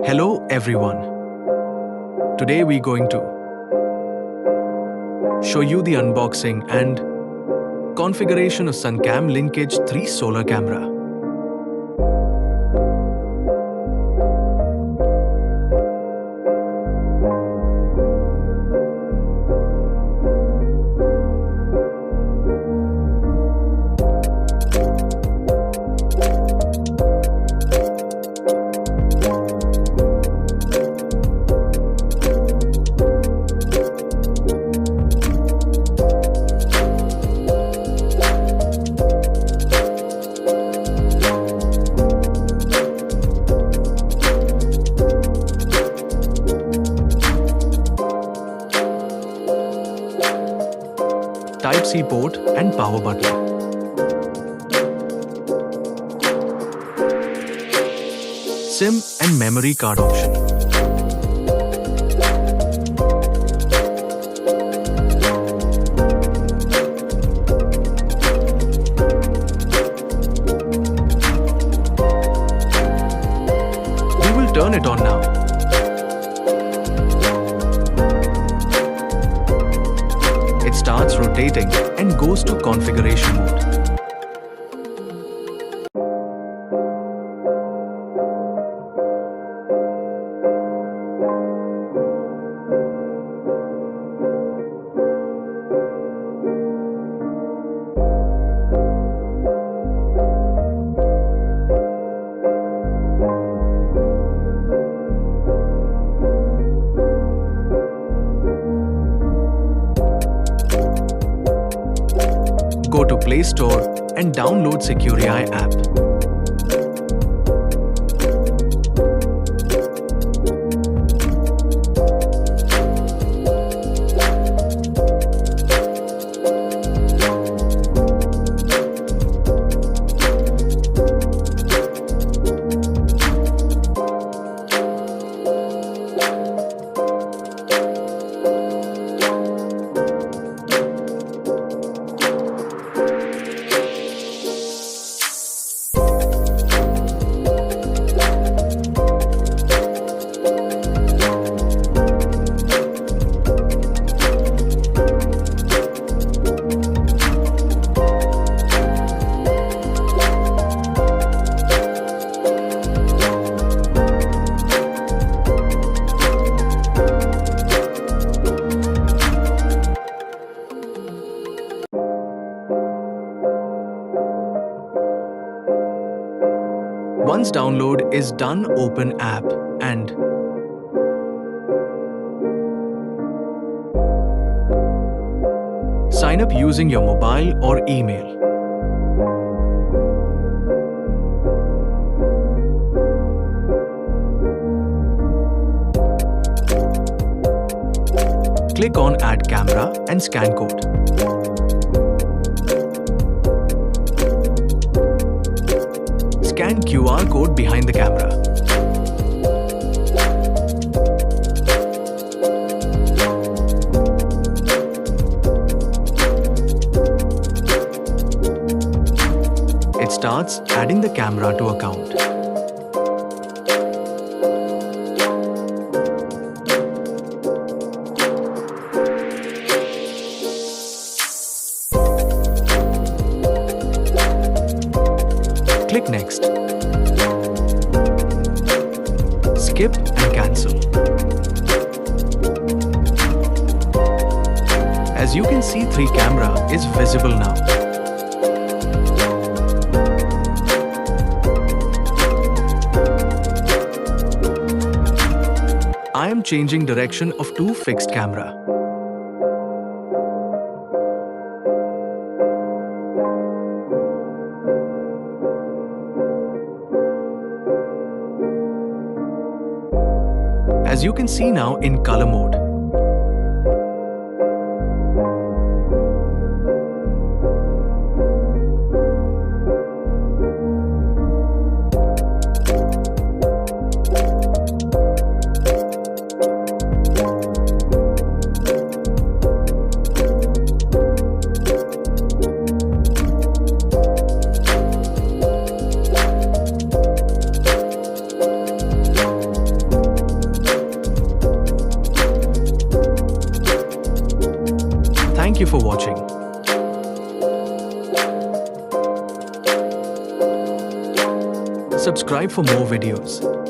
Hello everyone. Today we're going to show you the unboxing and configuration of Suncam Linkage 3 solar camera. Type-C port and power button. SIM and memory card option. We will turn it on now. It starts rotating and goes to configuration mode. Go to Play Store and download Securei app. Once download is done, open app and sign up using your mobile or email. Click on Add Camera and scan code. Scan QR code behind the camera. It starts adding the camera to account. Click Next. Skip and cancel. As you can see, 3 camera is visible now. I am changing direction of 2 fixed camera. As you can see now in color mode. Thank you for watching. Subscribe for more videos.